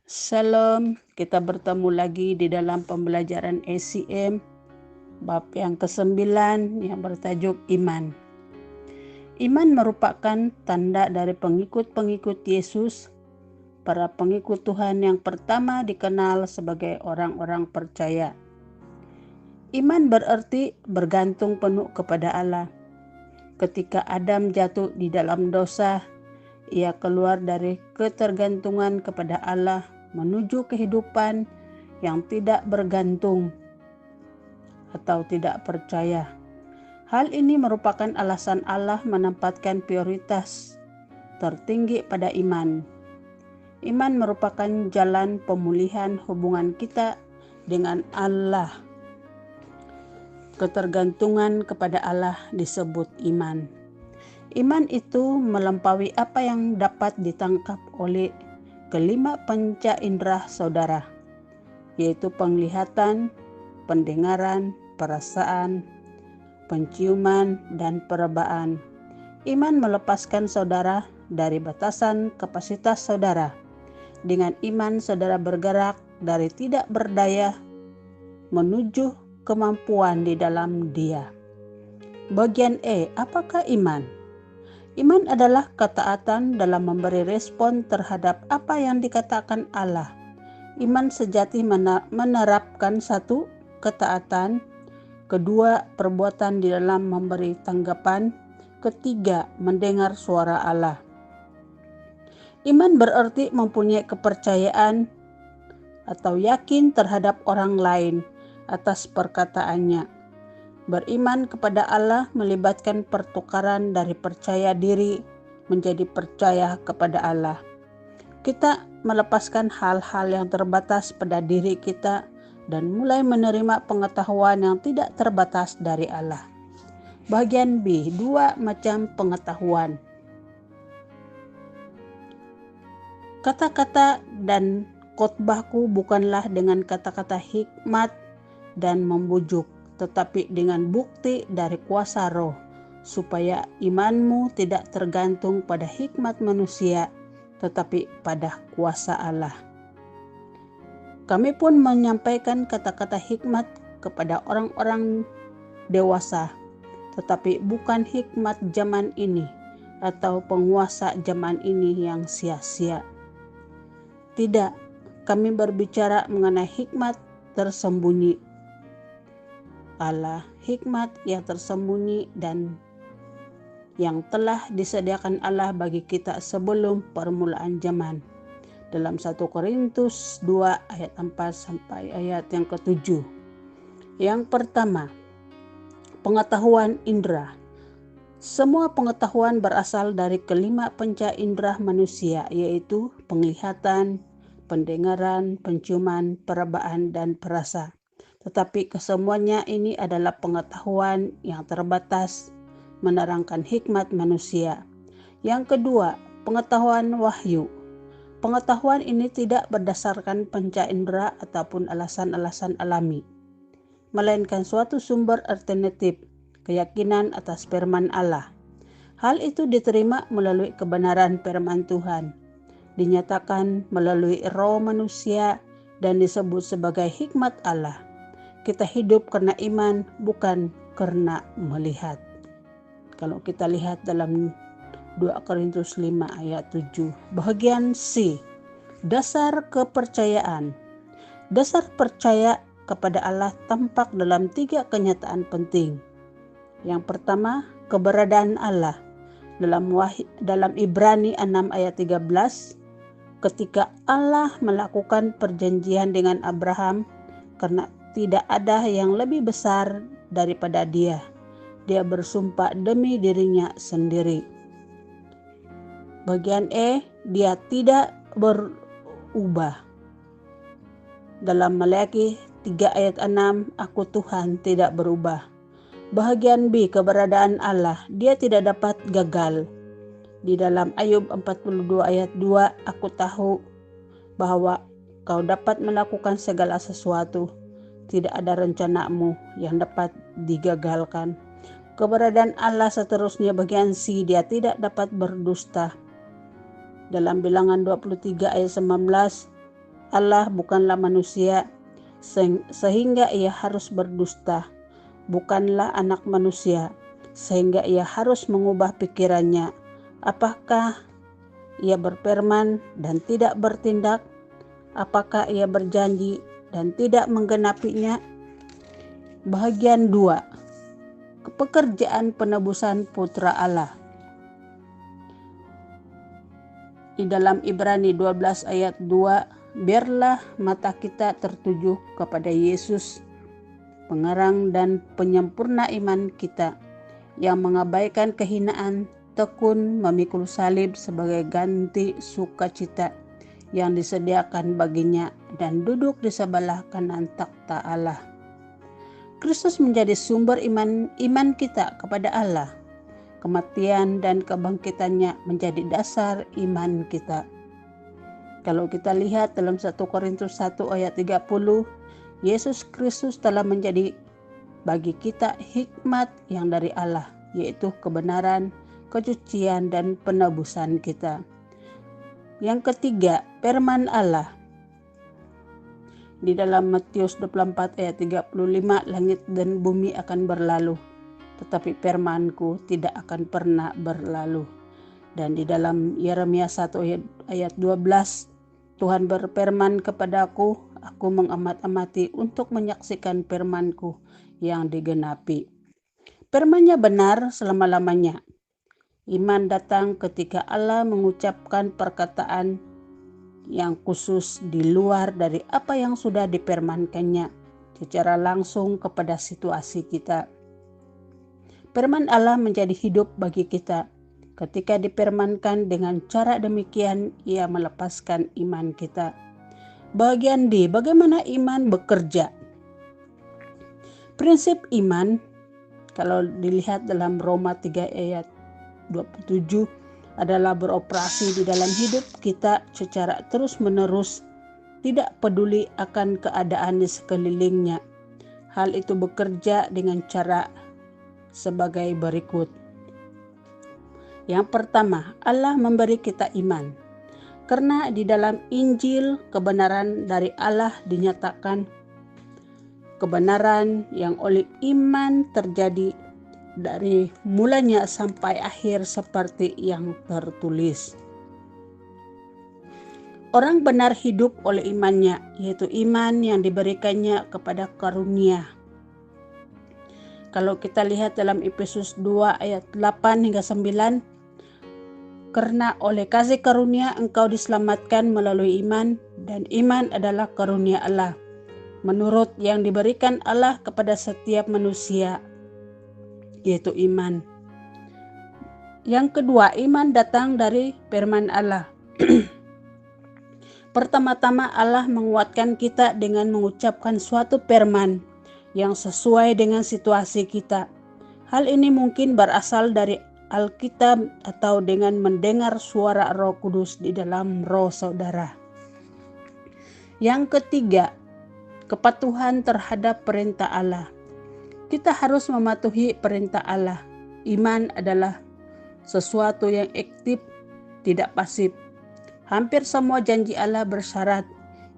Shalom, kita bertemu lagi di dalam pembelajaran SCM bab yang ke-9 yang bertajuk Iman. Iman merupakan tanda dari pengikut-pengikut Yesus, para pengikut Tuhan yang pertama dikenal sebagai orang-orang percaya. Iman berarti bergantung penuh kepada Allah. Ketika Adam jatuh di dalam dosa, ia keluar dari ketergantungan kepada Allah menuju kehidupan yang tidak bergantung atau tidak percaya. Hal ini merupakan alasan Allah menempatkan prioritas tertinggi pada iman. Iman merupakan jalan pemulihan hubungan kita dengan Allah. Ketergantungan kepada Allah disebut iman. Iman itu melampaui apa yang dapat ditangkap oleh kelima panca indera saudara, yaitu penglihatan, pendengaran, perasaan, penciuman, dan perabaan. Iman melepaskan saudara dari batasan kapasitas saudara. Dengan iman saudara bergerak dari tidak berdaya menuju kemampuan di dalam Dia. Bagian E, apakah iman? Iman adalah ketaatan dalam memberi respon terhadap apa yang dikatakan Allah. Iman sejati menerapkan satu, ketaatan, kedua, perbuatan di dalam memberi tanggapan, ketiga, mendengar suara Allah. Iman berarti mempunyai kepercayaan atau yakin terhadap orang lain atas perkataannya. Beriman kepada Allah melibatkan pertukaran dari percaya diri menjadi percaya kepada Allah. Kita melepaskan hal-hal yang terbatas pada diri kita dan mulai menerima pengetahuan yang tidak terbatas dari Allah. Bagian B, dua macam pengetahuan. Kata-kata dan khotbahku bukanlah dengan kata-kata hikmat dan membujuk, tetapi dengan bukti dari kuasa roh, supaya imanmu tidak tergantung pada hikmat manusia, tetapi pada kuasa Allah. Kami pun menyampaikan kata-kata hikmat kepada orang-orang dewasa, tetapi bukan hikmat zaman ini atau penguasa zaman ini yang sia-sia. Tidak, kami berbicara mengenai hikmat tersembunyi Allah, hikmat yang tersembunyi dan yang telah disediakan Allah bagi kita sebelum permulaan zaman. Dalam 1 Korintus 2 ayat 4 sampai ayat yang ke-7. Yang pertama, pengetahuan indera. Semua pengetahuan berasal dari kelima panca indera manusia, yaitu penglihatan, pendengaran, penciuman, perabaan, dan perasa. Tetapi kesemuanya ini adalah pengetahuan yang terbatas, menerangkan hikmat manusia. Yang kedua, pengetahuan wahyu. Pengetahuan ini tidak berdasarkan panca indera ataupun alasan-alasan alami, melainkan suatu sumber alternatif, keyakinan atas firman Allah. Hal itu diterima melalui kebenaran firman Tuhan, dinyatakan melalui roh manusia dan disebut sebagai hikmat Allah. Kita hidup karena iman, bukan karena melihat. Kalau kita lihat dalam 2 Korintus 5 ayat 7. Bagian C, dasar kepercayaan. Dasar percaya kepada Allah tampak dalam 3 kenyataan penting. Yang pertama, keberadaan Allah. Dalam Ibrani 6 ayat 13, ketika Allah melakukan perjanjian dengan Abraham, karena tidak ada yang lebih besar daripada Dia. Dia bersumpah demi dirinya sendiri. Bagian E, Dia tidak berubah. Dalam Maleakhi 3 ayat 6, Aku Tuhan tidak berubah. Bagian B, keberadaan Allah. Dia tidak dapat gagal. Di dalam Ayub 42 ayat 2, Aku tahu bahwa Kau dapat melakukan segala sesuatu. Tidak ada rencanamu yang dapat digagalkan. Keberadaan Allah seterusnya bagian C, Dia tidak dapat berdusta. Dalam Bilangan 23 ayat 19, Allah bukanlah manusia sehingga ia harus berdusta, bukanlah anak manusia sehingga ia harus mengubah pikirannya. Apakah ia berfirman dan tidak bertindak? Apakah ia berjanji dan tidak menggenapinya? Bagian 2. Pekerjaan penebusan Putra Allah. Di dalam Ibrani 12 ayat 2, biarlah mata kita tertuju kepada Yesus, pengarang dan penyempurna iman kita, yang mengabaikan kehinaan, tekun memikul salib sebagai ganti sukacita yang disediakan baginya, dan duduk di sebelah kanan takhta Allah. Kristus menjadi sumber iman kita kepada Allah. Kematian dan kebangkitannya menjadi dasar iman kita. Kalau kita lihat dalam 1 Korintus 1 ayat 30, Yesus Kristus telah menjadi bagi kita hikmat yang dari Allah, yaitu kebenaran, kesucian, dan penebusan kita. Yang ketiga, firman Allah. Di dalam Matius 24 ayat 35, langit dan bumi akan berlalu, tetapi firman-Ku tidak akan pernah berlalu. Dan di dalam Yeremia 1 ayat 12, Tuhan berfirman kepadaku, aku mengamat-amati untuk menyaksikan firman-Ku yang digenapi. Firman-Nya benar selama-lamanya. Iman datang ketika Allah mengucapkan perkataan yang khusus di luar dari apa yang sudah difirmankannya secara langsung kepada situasi kita. Firman Allah menjadi hidup bagi kita. Ketika difirmankan dengan cara demikian, ia melepaskan iman kita. Bagian D, bagaimana iman bekerja? Prinsip iman, kalau dilihat dalam Roma 3 ayat 27, adalah beroperasi di dalam hidup kita secara terus-menerus, tidak peduli akan keadaan di sekelilingnya. Hal itu bekerja dengan cara sebagai berikut. Yang pertama, Allah memberi kita iman. Karena di dalam Injil kebenaran dari Allah dinyatakan, kebenaran yang oleh iman terjadi dari mulanya sampai akhir seperti yang tertulis. Orang benar hidup oleh imannya, yaitu iman yang diberikannya kepada karunia. Kalau kita lihat dalam Efesus 2 ayat 8 hingga 9, karena oleh kasih karunia engkau diselamatkan melalui iman, dan iman adalah karunia Allah, menurut yang diberikan Allah kepada setiap manusia, yaitu iman. Yang kedua, iman datang dari firman Allah. Pertama-tama Allah menguatkan kita dengan mengucapkan suatu firman yang sesuai dengan situasi kita. Hal ini mungkin berasal dari Alkitab atau dengan mendengar suara Roh Kudus di dalam roh saudara. Yang ketiga, kepatuhan terhadap perintah Allah. Kita harus mematuhi perintah Allah. Iman adalah sesuatu yang aktif, tidak pasif. Hampir semua janji Allah bersyarat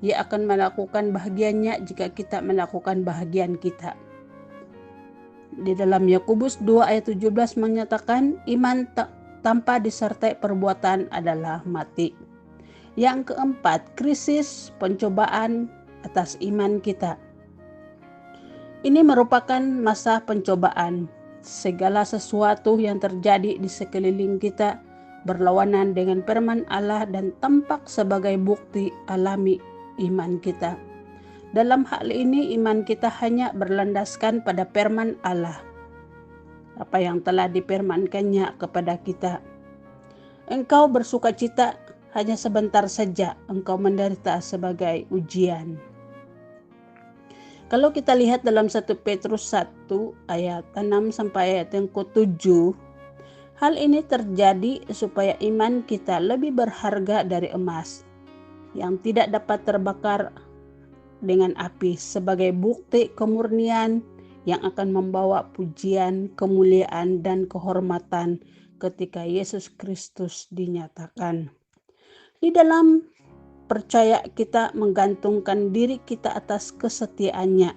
Ia akan melakukan bahagiannya jika kita melakukan bahagian kita. Di dalam Yakobus 2 ayat 17 menyatakan iman tanpa disertai perbuatan adalah mati. Yang keempat, krisis pencobaan atas iman kita. Ini merupakan masa pencobaan. Segala sesuatu yang terjadi di sekeliling kita berlawanan dengan firman Allah dan tampak sebagai bukti alami iman kita. Dalam hal ini iman kita hanya berlandaskan pada firman Allah, apa yang telah difirmankannya kepada kita. Engkau bersukacita hanya sebentar saja, engkau menderita sebagai ujian. Kalau kita lihat dalam 1 Petrus 1 ayat 6 sampai ayat yang ke-7, hal ini terjadi supaya iman kita lebih berharga dari emas yang tidak dapat terbakar dengan api, sebagai bukti kemurnian yang akan membawa pujian, kemuliaan, dan kehormatan ketika Yesus Kristus dinyatakan. Di dalam percaya kita menggantungkan diri kita atas kesetiaannya.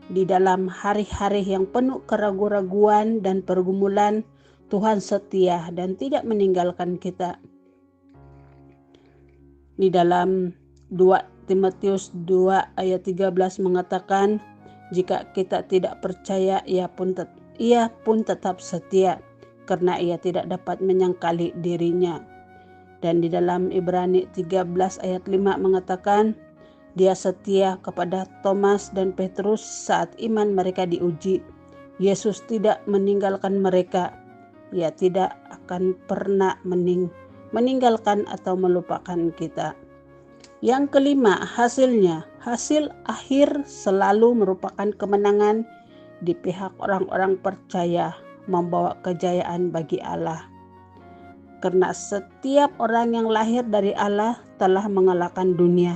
Di dalam hari-hari yang penuh keraguan-raguan dan pergumulan, Tuhan setia dan tidak meninggalkan kita. Di dalam 2 Timotius 2 ayat 13 mengatakan, jika kita tidak percaya, ia pun tetap setia, karena ia tidak dapat menyangkali dirinya. Dan di dalam Ibrani 13 ayat 5 mengatakan, dia setia kepada Thomas dan Petrus saat iman mereka diuji. Yesus tidak meninggalkan mereka. Ia tidak akan pernah meninggalkan atau melupakan kita. Yang kelima, hasilnya. Hasil akhir selalu merupakan kemenangan di pihak orang-orang percaya, membawa kejayaan bagi Allah. Karena setiap orang yang lahir dari Allah telah mengalahkan dunia.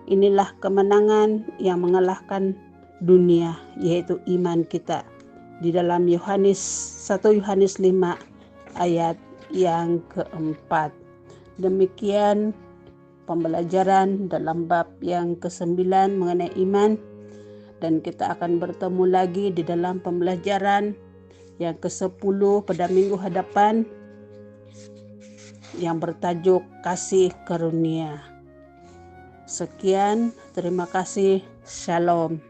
Inilah kemenangan yang mengalahkan dunia, yaitu iman kita. Di dalam 1 Yohanes 5 ayat yang keempat. Demikian pembelajaran dalam bab yang ke-9 mengenai iman. Dan kita akan bertemu lagi di dalam pembelajaran yang ke-10 pada minggu hadapan, yang bertajuk kasih karunia. Sekian, terima kasih, shalom.